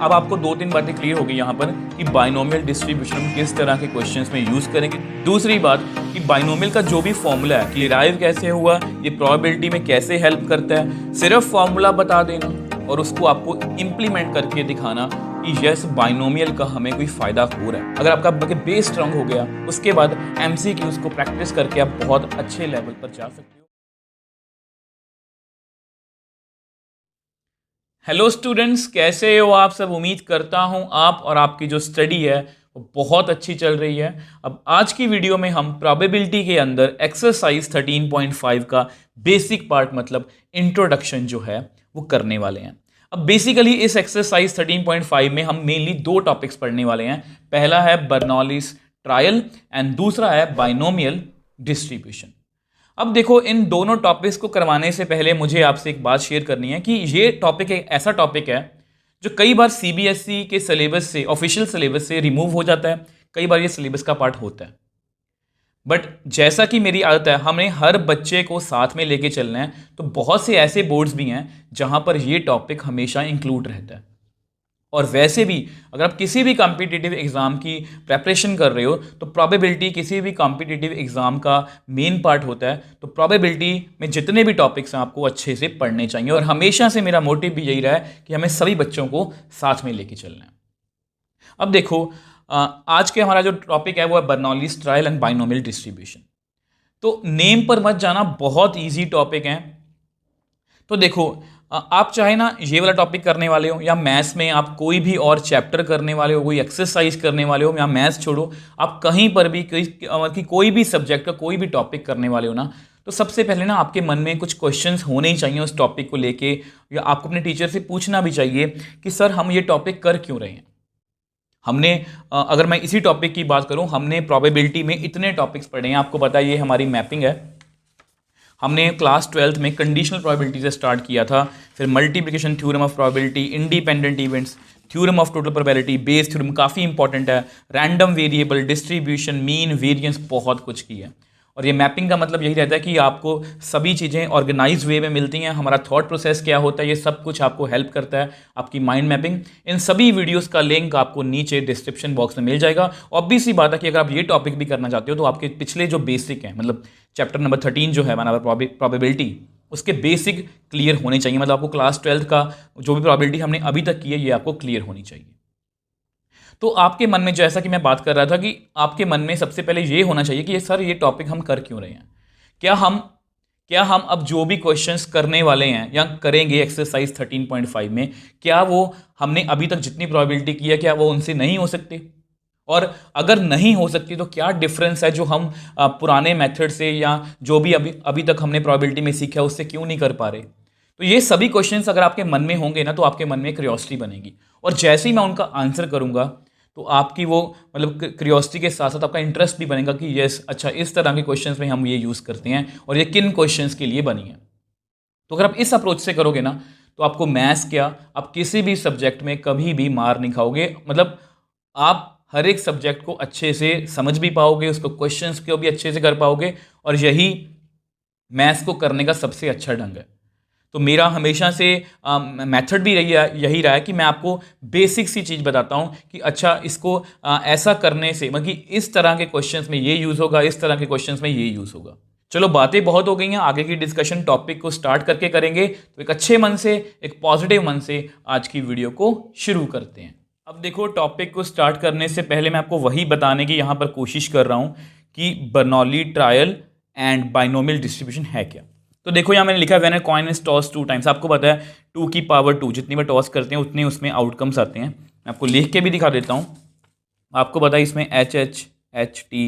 अब आपको दो तीन बातें क्लियर हो गई यहाँ पर कि बाइनोमियल डिस्ट्रीब्यूशन हम किस तरह के क्वेश्चंस में यूज करेंगे। दूसरी बात कि बाइनोमियल का जो भी फॉर्मूला है कि डिराइव कैसे हुआ, ये प्रोबेबिलिटी में कैसे हेल्प करता है, सिर्फ फॉर्मूला बता देना और उसको आपको इंप्लीमेंट करके दिखाना कि यस बाइनोमियल का हमें कोई फायदा हो रहा है। अगर आपका बेस स्ट्रांग हो गया, उसके बाद एमसीक्यूज को प्रैक्टिस करके आप बहुत अच्छे लेवल पर जा सकते हो। हेलो स्टूडेंट्स, कैसे हो आप सब। उम्मीद करता हूं आप और आपकी जो स्टडी है वो बहुत अच्छी चल रही है। अब आज की वीडियो में हम प्रोबेबिलिटी के अंदर एक्सरसाइज 13.5 का बेसिक पार्ट मतलब इंट्रोडक्शन जो है वो करने वाले हैं। अब बेसिकली इस एक्सरसाइज 13.5 में हम मेनली दो टॉपिक्स पढ़ने वाले हैं। पहला है बर्नौलीज ट्रायल एंड दूसरा है बाइनोमियल डिस्ट्रीब्यूशन। अब देखो, इन दोनों टॉपिक्स को करवाने से पहले मुझे आपसे एक बात शेयर करनी है कि ये टॉपिक एक ऐसा टॉपिक है जो कई बार सीबीएसई के सिलेबस से, ऑफिशियल सिलेबस से रिमूव हो जाता है, कई बार ये सिलेबस का पार्ट होता है। बट जैसा कि मेरी आदत है, हमें हर बच्चे को साथ में लेके चलना है, तो बहुत से ऐसे बोर्ड्स भी हैं जहां पर ये टॉपिक हमेशा इंक्लूड रहता है। और वैसे भी अगर आप किसी भी कॉम्पिटिटिव एग्जाम की प्रेपरेशन कर रहे हो तो प्रोबेबिलिटी किसी भी कॉम्पिटिटिव एग्जाम का मेन पार्ट होता है। तो प्रोबेबिलिटी में जितने भी टॉपिक्स हैं आपको अच्छे से पढ़ने चाहिए और हमेशा से मेरा मोटिव भी यही रहा है कि हमें सभी बच्चों को साथ में लेके चलना है। अब देखो, आज के हमारा जो टॉपिक है वो है Bernoulli's trial and binomial distribution. तो नेम पर मत जाना, बहुत ईजी टॉपिक है। तो देखो, आप चाहे ना ये वाला टॉपिक करने वाले हो या मैथ्स में आप कोई भी और चैप्टर करने वाले हो, कोई एक्सरसाइज करने वाले हो या मैथ्स छोड़ो, आप कहीं पर भी कोई भी सब्जेक्ट का कोई भी टॉपिक करने वाले हो ना, तो सबसे पहले ना आपके मन में कुछ क्वेश्चंस होने ही चाहिए उस टॉपिक को लेके, या आपको अपने टीचर से पूछना भी चाहिए कि सर हम ये टॉपिक कर क्यों रहे हैं। हमने अगर मैं इसी टॉपिक की बात करूं, हमने प्रोबेबिलिटी में इतने टॉपिक्स पढ़े हैं। आपको पता है ये हमारी मैपिंग है। हमने क्लास 12th में कंडीशनल प्रोबेबिलिटी से स्टार्ट किया था, फिर multiplication theorem of probability, independent events, theorem of total probability, Bayes theorem काफ़ी इंपॉर्टेंट है, random variable, distribution, mean, variance, बहुत कुछ किया है। और ये मैपिंग का मतलब यही रहता है कि आपको सभी चीज़ें ऑर्गेनाइज वे में मिलती हैं। हमारा थॉट प्रोसेस क्या होता है, ये सब कुछ आपको हेल्प करता है, आपकी माइंड मैपिंग। इन सभी वीडियोस का लिंक आपको नीचे डिस्क्रिप्शन बॉक्स में मिल जाएगा। ऑब्वियस सी बात है कि अगर आप ये टॉपिक भी करना चाहते हो तो आपके पिछले जो बेसिक हैं, मतलब चैप्टर नंबर 13 जो है वन आवर प्रोबेबिलिटी, उसके बेसिक क्लियर होने चाहिए। मतलब आपको क्लास 12th का जो भी प्रोबेबिलिटी हमने अभी तक की है ये आपको क्लियर होनी चाहिए। तो आपके मन में, जैसा कि मैं बात कर रहा था, कि आपके मन में सबसे पहले ये होना चाहिए कि सर ये टॉपिक हम कर क्यों रहे हैं। क्या हम अब जो भी क्वेश्चंस करने वाले हैं या करेंगे एक्सरसाइज 13.5 में, क्या वो हमने अभी तक जितनी प्रोबेबिलिटी की है क्या वो उनसे नहीं हो सकते, और अगर नहीं हो सकती तो क्या डिफरेंस है जो हम पुराने मेथड से या जो भी अभी तक हमने प्रोबेबिलिटी में सीखा है उससे क्यों नहीं कर पा रहे। तो ये सभी क्वेश्चंस अगर आपके मन में होंगे ना, तो आपके मन में क्यूरियोसिटी बनेगी, और जैसे ही मैं उनका आंसर करूंगा तो आपकी वो मतलब क्यूरियोसिटी के साथ साथ आपका इंटरेस्ट भी बनेगा कि यस अच्छा इस तरह के क्वेश्चंस में हम ये यूज़ करते हैं और ये किन क्वेश्चंस के लिए बनी है। तो अगर आप इस अप्रोच से करोगे ना, तो आपको मैथ्स क्या, आप किसी भी सब्जेक्ट में कभी भी मार नहीं खाओगे। मतलब आप हर एक सब्जेक्ट को अच्छे से समझ भी पाओगे, उसको क्वेश्चंस को भी अच्छे से कर पाओगे, और यही मैथ्स को करने का सबसे अच्छा ढंग है। तो मेरा हमेशा से मेथड भी यही रहा है कि मैं आपको बेसिक सी चीज़ बताता हूँ कि अच्छा इसको ऐसा करने से मतलब कि इस तरह के क्वेश्चंस में ये यूज़ होगा, इस तरह के क्वेश्चंस में ये यूज़ होगा। चलो, बातें बहुत हो गई हैं, आगे की डिस्कशन टॉपिक को स्टार्ट करके करेंगे। तो एक अच्छे मन से, एक पॉजिटिव मन से आज की वीडियो को शुरू करते हैं। अब देखो, टॉपिक को स्टार्ट करने से पहले मैं आपको वही बताने की यहाँ पर कोशिश कर रहा हूँ कि Bernoulli trial and binomial distribution है क्या। तो देखो, यहाँ मैंने लिखा है when a coin is toss 2 times. आपको पता है 2 की पावर 2 जितनी बार टॉस करते हैं उतने उसमें आउटकम्स आते हैं। मैं आपको लिख के भी दिखा देता हूँ। आपको पता है इसमें HH, HT,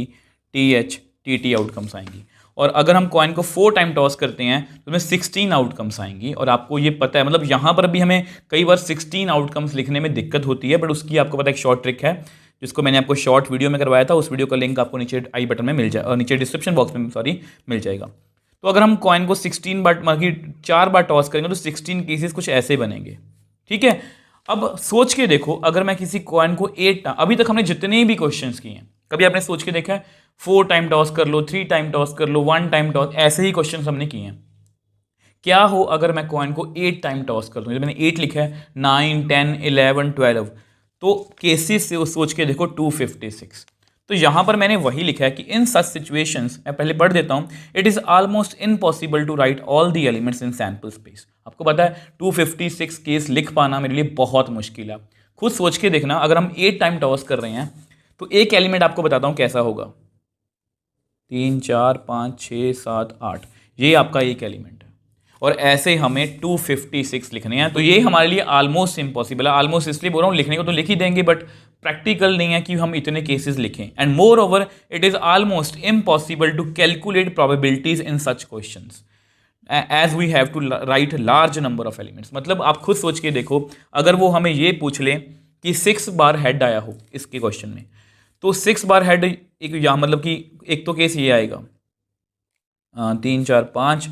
TH, TT outcomes आएंगी, और अगर हम कॉइन को 4 टाइम टॉस करते हैं तो उसमें 16 आउटकम्स आएंगी। और आपको ये पता है, मतलब यहाँ पर भी हमें कई बार 16 आउटकम्स लिखने में दिक्कत होती है, बट उसकी आपको पता है एक शॉर्ट ट्रिक है जिसको मैंने आपको शॉर्ट वीडियो में करवाया था। उस वीडियो का लिंक आपको नीचे आई बटन में मिल जाए, और नीचे डिस्क्रिप्शन बॉक्स में मिल जाएगा। तो अगर हम कॉइन को 16 बार मतलब 4 बार टॉस करेंगे तो 16 केसेस कुछ ऐसे बनेंगे। ठीक है, अब सोच के देखो, अगर मैं किसी कॉइन को 8, अभी तक हमने जितने भी क्वेश्चंस किए हैं, कभी आपने सोच के देखा है 4 टाइम टॉस कर लो, 3 टाइम टॉस कर लो, 1 टाइम टॉस, ऐसे ही क्वेश्चंस हमने किए हैं। क्या हो अगर मैं कॉइन को 8 टाइम टॉस कर दूं, जब मैंने 8 लिखा है, 9, 10, 11, 12, तो केसेस से सोच के देखो 256। तो यहां पर मैंने वही लिखा है कि इन सच सिचुएशंस, मैं पहले पढ़ देता हूं, it is almost impossible to write all the elements in sample space. आपको पता है 256 केस लिख पाना मेरे लिए बहुत मुश्किल है। खुद सोच के देखना, अगर हम 8 टाइम टॉस कर रहे हैं तो एक एलिमेंट आपको बताता हूं कैसा होगा, 3, 4, 5, 6, 7, 8, ये आपका एक एलिमेंट है, और ऐसे हमें 256 लिखने हैं। तो ये हमारे लिए ऑलमोस्ट इम्पॉसिबल है। ऑलमोस्ट इसलिए बोल रहा हूँ, लिखने को तो लिख ही देंगे बट प्रैक्टिकल नहीं है कि हम इतने केसेस लिखें। And moreover it is almost impossible to calculate probabilities in such questions as we have to write large number of elements. मतलब आप खुद सोच के देखो, अगर वो हमें ये पूछ ले कि 6 बार हेड आया हो इसके क्वेश्चन में, तो 6 बार हेड, एक यहाँ मतलब कि एक तो केस ये आएगा, 3, 4, 5,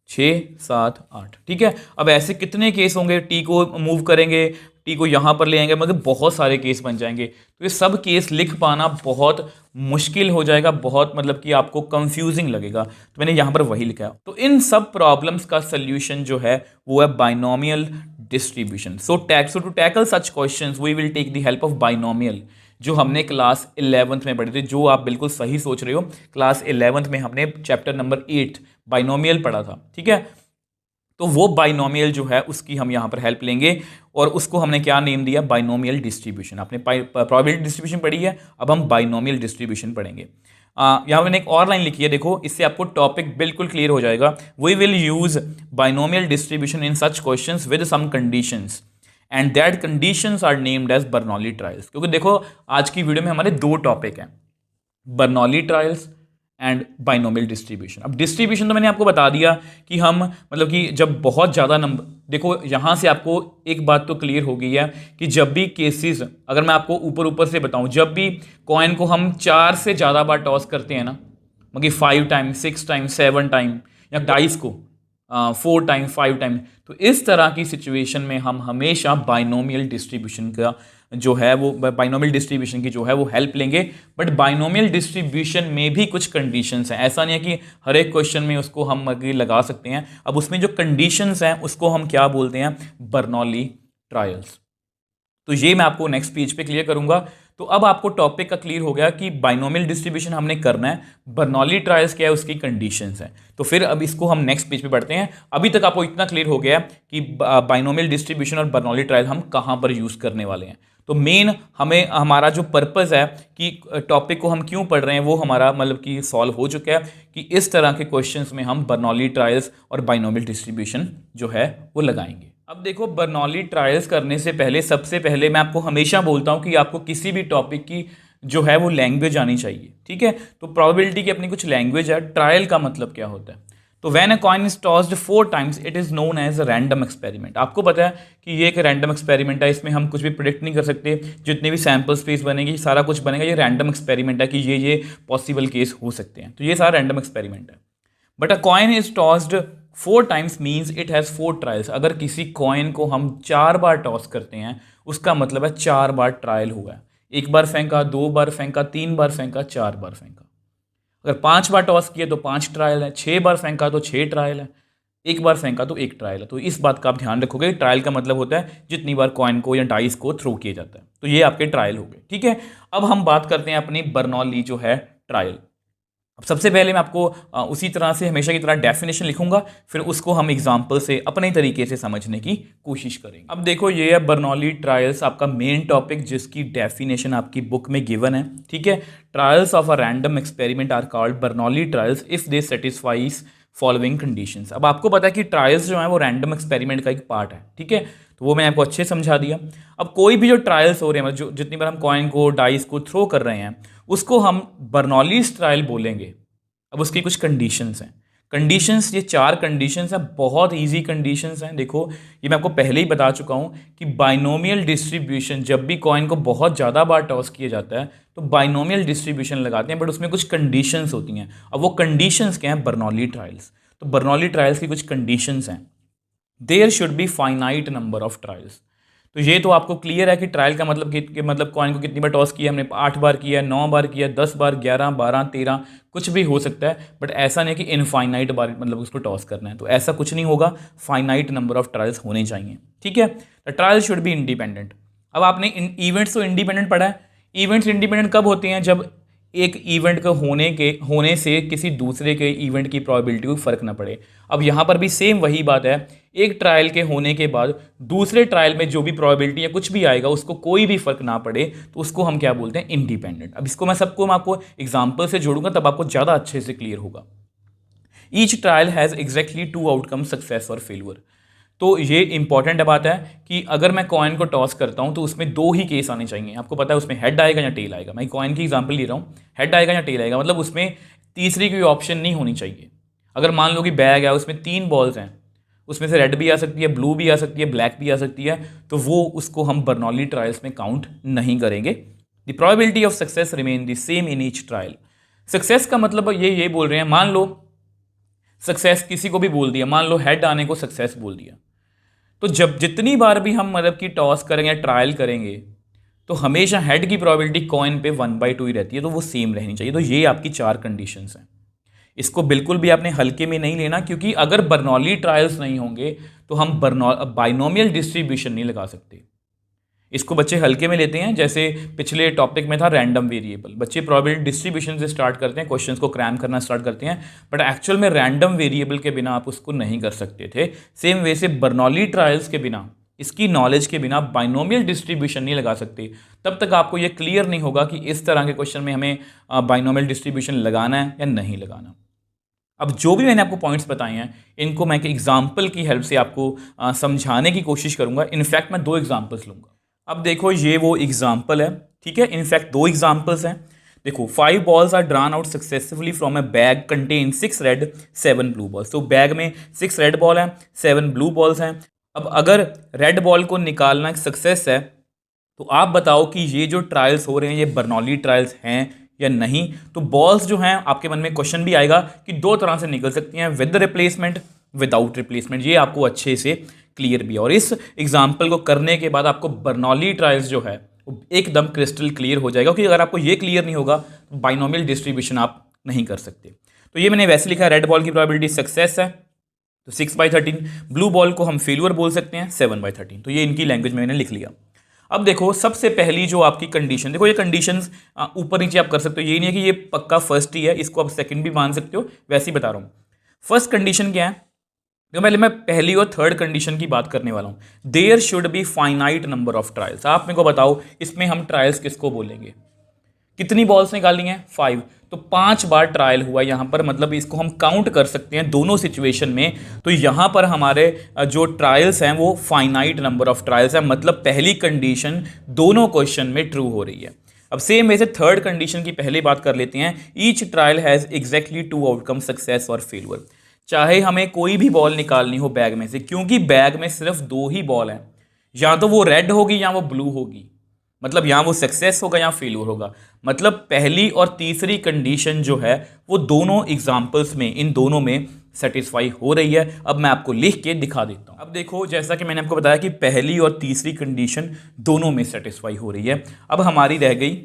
6, 7, 8, ठीक है। अब ऐसे कितने केस होंगे, टी को मूव करेंगे, टी को यहाँ पर ले आएंगे, मतलब बहुत सारे केस बन जाएंगे। तो ये सब केस लिख पाना बहुत मुश्किल हो जाएगा, बहुत मतलब कि आपको कंफ्यूजिंग लगेगा। तो मैंने यहाँ पर वही लिखा है। तो इन सब प्रॉब्लम्स का सल्यूशन जो है वो है binomial distribution. So to tackle such questions we will take the help of binomial, जो हमने क्लास 11th में पढ़े थे। जो आप बिल्कुल सही सोच रहे हो, क्लास 11th में हमने चैप्टर नंबर 8 बाइनोमियल पढ़ा था, ठीक है। तो वो बाइनोमियल जो है उसकी हम यहाँ पर हेल्प लेंगे, और उसको हमने क्या नेम दिया, बाइनोमियल डिस्ट्रीब्यूशन। आपने प्रोबेबिलिटी डिस्ट्रीब्यूशन पढ़ी है, अब हम बाइनोमियल डिस्ट्रीब्यूशन पढ़ेंगे। यहाँ मैंने एक और लाइन लिखी है, देखो, इससे आपको टॉपिक बिल्कुल क्लियर हो जाएगा। We will use binomial distribution in such questions with some conditions and that conditions are named as Bernoulli trials. क्योंकि देखो आज की वीडियो में हमारे 2 टॉपिक हैं, Bernoulli trials and binomial distribution. अब डिस्ट्रीब्यूशन तो मैंने आपको बता दिया कि हम मतलब कि जब बहुत ज़्यादा नंबर, देखो यहाँ से आपको एक बात तो क्लियर हो गई है कि जब भी केसेस, अगर मैं आपको ऊपर ऊपर से बताऊँ, जब भी कॉइन को हम 4 से ज़्यादा बार टॉस करते हैं ना, मतलब 5 टाइम, 6 टाइम, 7 टाइम, या डाइस को 4 टाइम, 5 टाइम, तो इस तरह की सिचुएशन में हम हमेशा बाइनोमियल डिस्ट्रीब्यूशन का जो है वो, बाइनोमियल डिस्ट्रीब्यूशन की जो है वो हेल्प लेंगे। बट बाइनोमियल डिस्ट्रीब्यूशन में भी कुछ कंडीशंस हैं, ऐसा नहीं है कि हर एक क्वेश्चन में उसको हम लगा सकते हैं। अब उसमें जो कंडीशंस हैं उसको हम क्या बोलते हैं, बर्नौली ट्रायल्स। तो ये मैं आपको नेक्स्ट पेज पे क्लियर करूंगा। तो अब आपको टॉपिक का क्लियर हो गया कि बाइनोमियल डिस्ट्रीब्यूशन हमने करना है, बर्नौली ट्रायल्स क्या है, उसकी कंडीशंस हैं। तो फिर अब इसको हम नेक्स्ट पेज पे बढ़ते हैं। अभी तक आपको इतना क्लियर हो गया कि बाइनोमियल डिस्ट्रीब्यूशन और बर्नौली ट्रायल हम कहाँ पर यूज़ करने वाले हैं। तो मेन हमें हमारा जो पर्पस है कि टॉपिक को हम क्यों पढ़ रहे हैं वो हमारा मतलब कि सॉल्व हो चुका है, कि इस तरह के क्वेश्चंस में हम बर्नौली ट्रायल्स और बाइनोमियल डिस्ट्रीब्यूशन जो है वो लगाएंगे। अब देखो, बर्नौली ट्रायल्स करने से पहले, सबसे पहले मैं आपको हमेशा बोलता हूं कि आपको किसी भी टॉपिक की जो है वो लैंग्वेज आनी चाहिए, ठीक है। तो प्रोबेबिलिटी की अपनी कुछ लैंग्वेज है। ट्रायल का मतलब क्या होता है, तो when a coin is tossed 4 times it is known as a random experiment. आपको पता है कि ये एक रैंडम एक्सपेरिमेंट है, इसमें हम कुछ भी प्रिडिक्ट नहीं कर सकते। जितने भी सैंपल स्पेस बनेगी, सारा कुछ बनेगा, ये रैंडम एक्सपेरिमेंट है कि ये पॉसिबल केस हो सकते हैं। तो ये सारा रैंडम एक्सपेरिमेंट है। But a coin is tossed 4 times means it has 4 trials. अगर किसी कॉइन को हम 4 बार टॉस करते हैं, उसका मतलब है 4 बार ट्रायल हुआ है। 1 बार फेंका, 2 बार फेंका, 3 बार फेंका, 4 बार फेंका। अगर 5 बार टॉस किए तो 5 ट्रायल है, 6 बार फेंका तो 6 ट्रायल है, 1 बार फेंका तो 1 ट्रायल है। तो इस बात का आप ध्यान रखोगे। ट्रायल का मतलब होता है जितनी बार कॉइन को या डाइस को थ्रो किया जाता है। तो ये आपके ट्रायल हो गए, ठीक है। अब हम बात करते हैं अपनी बर्नौली जो है ट्रायल। अब सबसे पहले मैं आपको उसी तरह से हमेशा की तरह डेफिनेशन लिखूंगा, फिर उसको हम एग्जाम्पल से अपने तरीके से समझने की कोशिश करेंगे। अब देखो, ये है बर्नौली ट्रायल्स, आपका मेन टॉपिक, जिसकी डेफिनेशन आपकी बुक में गिवन है, ठीक है। Trials of a random experiment are called Bernoulli trials if they satisfies following conditions. अब आपको पता है कि ट्रायल्स जो है वो रैंडम एक्सपेरिमेंट का एक पार्ट है, ठीक है। तो वो मैंने आपको अच्छे समझा दिया। अब कोई भी जो ट्रायल्स हो रहे हैं, जो जितनी बार हम कॉइन को, डाइस को थ्रो कर रहे हैं, उसको हम बर्नौलीज ट्रायल बोलेंगे। अब उसकी कुछ कंडीशंस हैं। कंडीशंस, ये 4 कंडीशंस हैं, बहुत इजी कंडीशंस हैं। देखो, ये मैं आपको पहले ही बता चुका हूं कि बाइनोमियल डिस्ट्रीब्यूशन, जब भी कॉइन को बहुत ज़्यादा बार टॉस किया जाता है तो बाइनोमियल डिस्ट्रीब्यूशन लगाते हैं, बट उसमें कुछ कंडीशंस होती हैं। अब वो कंडीशंस क्या हैं, बर्नौली ट्रायल्स। तो बर्नौली ट्रायल्स की कुछ कंडीशंस हैं। There should be finite number of trials. तो ये तो आपको क्लियर है कि ट्रायल का मतलब कि मतलब कॉइन को कितनी बार टॉस किया हमने, 8 बार किया, 9 बार किया, 10 बार, 11, 12, 13, कुछ भी हो सकता है, बट ऐसा नहीं कि इनफाइनाइट बार मतलब उसको टॉस करना है, तो ऐसा कुछ नहीं होगा, फाइनाइट नंबर ऑफ ट्रायल्स होने चाहिए, ठीक है। The trial should be independent. अब आपने इवेंट्स तो इंडिपेंडेंट पढ़ा है, इवेंट्स इंडिपेंडेंट कब होते हैं, जब एक इवेंट के होने से किसी दूसरे के इवेंट की प्रोबेबिलिटी को फर्क ना पड़े। अब यहाँ पर भी सेम वही बात है, एक ट्रायल के होने के बाद दूसरे ट्रायल में जो भी प्रोबेबिलिटी या कुछ भी आएगा उसको कोई भी फर्क ना पड़े, तो उसको हम क्या बोलते हैं, इंडिपेंडेंट। अब इसको मैं आपको एग्जाम्पल से जोड़ूंगा तब आपको ज़्यादा अच्छे से क्लियर होगा। Each trial has exactly 2 outcome, success और फेलियर। तो ये इंपॉर्टेंट बात है कि अगर मैं कॉइन को टॉस करता हूं तो उसमें 2 ही केस आने चाहिए। आपको पता है उसमें हेड आएगा या टेल आएगा। मैं कॉइन की एग्जांपल ले रहा हूं, हेड आएगा या टेल आएगा, मतलब उसमें तीसरी कोई ऑप्शन नहीं होनी चाहिए। अगर मान लो कि बैग है, उसमें 3 बॉल्स हैं, उसमें से रेड भी आ सकती है, ब्लू भी आ सकती है, ब्लैक भी आ सकती है, तो वो उसको हम बर्नौली ट्रायल्स में काउंट नहीं करेंगे। The probability of success remain the same in each trial. Success का मतलब ये बोल रहे हैं, मान लो सक्सेस किसी को भी बोल दिया, मान लो हेड आने को सक्सेस बोल दिया, तो जब जितनी बार भी हम मतलब कि टॉस करेंगे, ट्रायल करेंगे, तो हमेशा हेड की प्रोबेबिलिटी कॉइन पे 1/2 ही रहती है, तो वो सेम रहनी चाहिए। तो ये आपकी 4 कंडीशंस हैं। इसको बिल्कुल भी आपने हल्के में नहीं लेना, क्योंकि अगर बर्नौली ट्रायल्स नहीं होंगे तो हम बाइनोमियल डिस्ट्रीब्यूशन नहीं लगा सकते। इसको बच्चे हल्के में लेते हैं, जैसे पिछले टॉपिक में था रैंडम वेरिएबल। बच्चे प्रोबेबिलिटी डिस्ट्रीब्यूशन से स्टार्ट करते हैं, क्वेश्चंस को क्रैम करना स्टार्ट करते हैं, बट एक्चुअल में रैंडम वेरिएबल के बिना आप उसको नहीं कर सकते थे। सेम वे से बर्नौली ट्रायल्स के बिना, इसकी नॉलेज के बिना बाइनोमियल डिस्ट्रीब्यूशन नहीं लगा सकते। तब तक आपको ये क्लियर नहीं होगा कि इस तरह के क्वेश्चन में हमें बाइनोमियल डिस्ट्रीब्यूशन लगाना है या नहीं लगाना। अब जो भी मैंने आपको पॉइंट्स बताए हैं, इनको मैं एक एग्जाम्पल की हेल्प से आपको समझाने की कोशिश करूंगा। इनफैक्ट मैं 2 एग्जाम्पल्स लूंगा। अब देखो ये वो एग्जाम्पल है, ठीक है। इनफैक्ट 2 एग्जाम्पल्स हैं। देखो 5 balls are drawn out successfully from a bag contain 6 red 7 blue balls. तो बैग में 6 रेड बॉल हैं, 7 ब्लू बॉल्स हैं। अब अगर रेड बॉल को निकालना एक सक्सेस है, तो आप बताओ कि ये जो ट्रायल्स हो रहे हैं ये बर्नौली ट्रायल्स हैं या नहीं। तो बॉल्स जो हैं, आपके मन में क्वेश्चन भी आएगा कि 2 तरह से निकल सकती हैं, विद रिप्लेसमेंट, विदाउट रिप्लेसमेंट। ये आपको अच्छे से क्लियर भी है। और इस एग्जाम्पल को करने के बाद आपको बर्नौली ट्रायल्स जो है वो एकदम क्रिस्टल क्लियर हो जाएगा, क्योंकि अगर आपको ये क्लियर नहीं होगा तो बाइनोमियल डिस्ट्रीब्यूशन आप नहीं कर सकते। तो ये मैंने वैसे लिखा है, रेड बॉल की प्रोबेबिलिटी सक्सेस है तो 6/13, ब्लू बॉल को हम फेलियर बोल सकते हैं 7/13। तो ये इनकी लैंग्वेज में मैंने लिख लिया। अब देखो सबसे पहली जो आपकी कंडीशन, देखो ये कंडीशंस ऊपर नीचे आप कर सकते हो, ये नहीं है कि ये पक्का फर्स्ट ही है, इसको आप सेकंड भी मान सकते हो, वैसे ही बता रहा हूँ। फर्स्ट कंडीशन क्या है, देखो पहले मैं पहली और थर्ड कंडीशन की बात करने वाला हूं। There should be finite number of trials. आप मेरे को बताओ इसमें हम ट्रायल्स किसको बोलेंगे, कितनी बॉल्स निकालनी है, 5। तो 5 बार ट्रायल हुआ यहां पर, मतलब इसको हम काउंट कर सकते हैं दोनों सिचुएशन में। तो यहां पर हमारे जो ट्रायल्स हैं वो फाइनाइट नंबर ऑफ ट्रायल्स है, मतलब पहली कंडीशन दोनों क्वेश्चन में ट्रू हो रही है। अब सेम वैसे थर्ड कंडीशन की पहले बात कर लेते हैं। Each trial has exactly 2 outcome, success और फेलियर। चाहे हमें कोई भी बॉल निकालनी हो बैग में से, क्योंकि बैग में सिर्फ 2 ही बॉल हैं, या तो वो रेड होगी या वो ब्लू होगी, मतलब यहाँ वो सक्सेस होगा या फेलियर होगा। मतलब पहली और तीसरी कंडीशन जो है वो दोनों एग्जाम्पल्स में, इन दोनों में सेटिस्फाई हो रही है। अब मैं आपको लिख के दिखा देता हूँ। अब देखो जैसा कि मैंने आपको बताया कि पहली और तीसरी कंडीशन दोनों में सेटिस्फाई हो रही है। अब हमारी रह गई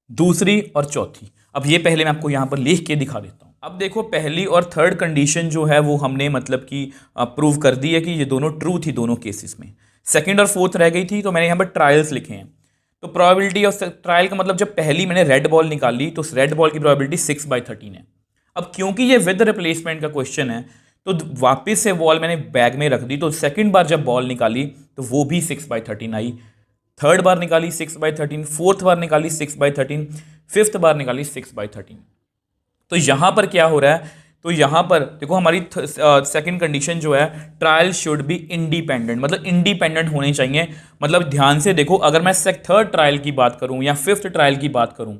दूसरी और चौथी। अब ये पहले मैं आपको यहाँ पर लिख के दिखा देता हूँ। अब देखो पहली और थर्ड कंडीशन जो है वो हमने मतलब कि प्रूव कर दी है कि ये दोनों ट्रू थी दोनों केसेस में। सेकंड और फोर्थ रह गई थी, तो मैंने यहाँ पर ट्रायल्स लिखे हैं। तो प्रोबेबिलिटी ऑफ ट्रायल का मतलब जब पहली मैंने रेड बॉल निकाली तो उस रेड बॉल की प्रोबेबिलिटी 6/13 है। अब क्योंकि ये विद रिप्लेसमेंट का क्वेश्चन है तो वापस से बॉल मैंने बैग में रख दी, तो सेकंड बार जब बॉल निकाली तो वो भी 6/13 आई। थर्ड बार निकाली 6/13, फोर्थ बार निकाली 6/13, फिफ्थ बार निकाली 6/13। तो यहां पर क्या हो रहा है, तो यहां पर देखो हमारी सेकंड कंडीशन जो है, ट्रायल शुड बी इंडिपेंडेंट, मतलब इंडिपेंडेंट होने चाहिए। मतलब ध्यान से देखो, अगर मैं थर्ड ट्रायल की बात करूं या फिफ्थ ट्रायल की बात करूं,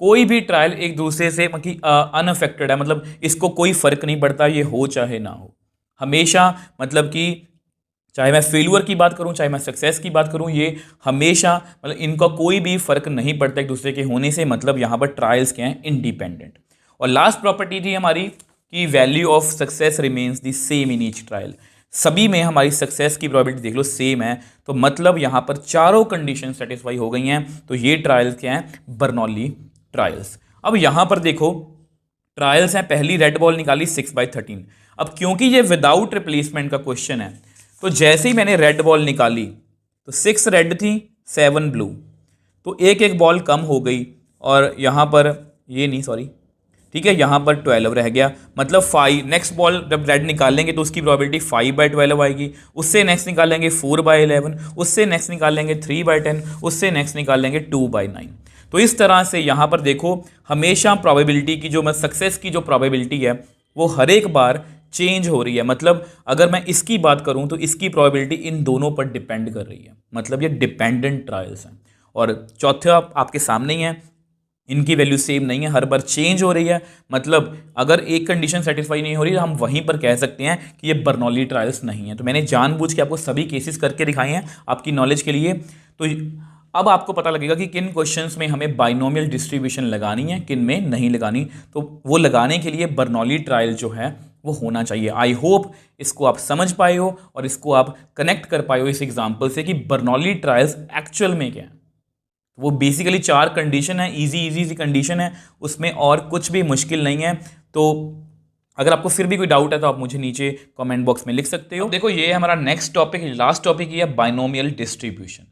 कोई भी ट्रायल एक दूसरे से मतलब अनअफेक्टेड है, मतलब इसको कोई फर्क नहीं पड़ता ये हो चाहे ना हो। हमेशा मतलब कि चाहे मैं फेलियर की बात करूं चाहे मैं सक्सेस की बात करूं, ये हमेशा मतलब इनका कोई भी फर्क नहीं पड़ता एक दूसरे के होने से। मतलब यहां पर ट्रायल्स क्या हैं, इंडिपेंडेंट। और लास्ट प्रॉपर्टी थी हमारी कि value of success remains the same in each trial. सभी में हमारी सक्सेस की प्रोबेबिलिटी देख लो सेम है, तो मतलब यहाँ पर चारों कंडीशन सेटिस्फाई हो गई हैं। तो ये ट्रायल्स क्या हैं? Bernoulli trials. अब यहाँ पर देखो ट्रायल्स हैं, पहली रेड बॉल निकाली 6/13। अब क्योंकि ये विदाउट रिप्लेसमेंट का क्वेश्चन है, तो जैसे ही मैंने रेड बॉल निकाली तो 6 रेड थी 7 ब्लू, तो एक एक बॉल कम हो गई और यहाँ पर ये नहीं, सॉरी, ठीक है, यहाँ पर 12 रह गया। मतलब 5, नेक्स्ट बॉल जब रेड निकालेंगे तो उसकी प्रोबेबिलिटी 5/12 आएगी, उससे नेक्स्ट निकालेंगे 4/11, उससे नेक्स्ट निकालेंगे 3/10, उससे नेक्स्ट निकालेंगे 2/9। तो इस तरह से यहाँ पर देखो हमेशा प्रोबेबिलिटी की जो सक्सेस की जो प्रोबेबिलिटी है वो हर एक बार चेंज हो रही है। मतलब अगर मैं इसकी बात करूं तो इसकी प्रोबेबिलिटी इन दोनों पर डिपेंड कर रही है, मतलब ये डिपेंडेंट ट्रायल्स हैं। और चौथा आपके सामने ही है, इनकी वैल्यू सेम नहीं है, हर बार चेंज हो रही है। मतलब अगर एक कंडीशन सेटिस्फाई नहीं हो रही तो हम वहीं पर कह सकते हैं कि ये बर्नौली ट्रायल्स नहीं है। तो मैंने जानबूझ के आपको सभी केसेस करके दिखाए हैं आपकी नॉलेज के लिए। तो अब आपको पता लगेगा कि किन क्वेश्चंस में हमें बाइनोमियल डिस्ट्रीब्यूशन लगानी है, किन में नहीं लगानी। तो वो लगाने के लिए बर्नौली ट्रायल जो है वो होना चाहिए। आई होप इसको आप समझ पाए हो और इसको आप कनेक्ट कर पाए हो इस एग्जाम्पल से कि बर्नौली ट्रायल्स एक्चुअल में क्या है। वो बेसिकली 4 कंडीशन है, इजी इजी सी कंडीशन है, उसमें और कुछ भी मुश्किल नहीं है। तो अगर आपको फिर भी कोई डाउट है तो आप मुझे नीचे कमेंट बॉक्स में लिख सकते हो। देखो ये हमारा नेक्स्ट टॉपिक, लास्ट टॉपिक ये है बाइनोमियल डिस्ट्रीब्यूशन।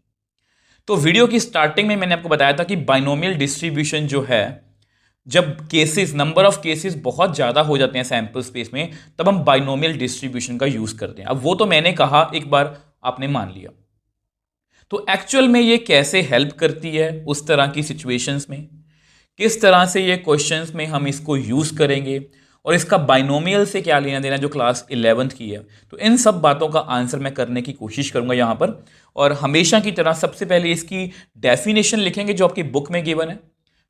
तो वीडियो की स्टार्टिंग में मैंने आपको बताया था कि बाइनोमियल डिस्ट्रीब्यूशन जो है, जब केसेस, नंबर ऑफ केसेस बहुत ज़्यादा हो जाते हैं सैंपल स्पेस में, तब हम बाइनोमियल डिस्ट्रीब्यूशन का यूज़ करते हैं। अब वो तो मैंने कहा, एक बार आपने मान लिया, तो एक्चुअल में ये कैसे हेल्प करती है उस तरह की सिचुएशंस में, किस तरह से ये क्वेश्चंस में हम इसको यूज़ करेंगे और इसका बाइनोमियल से क्या लेना देना जो क्लास 11th की है। तो इन सब बातों का आंसर मैं करने की कोशिश करूंगा यहाँ पर। और हमेशा की तरह सबसे पहले इसकी डेफिनेशन लिखेंगे जो आपकी बुक में गिवन है,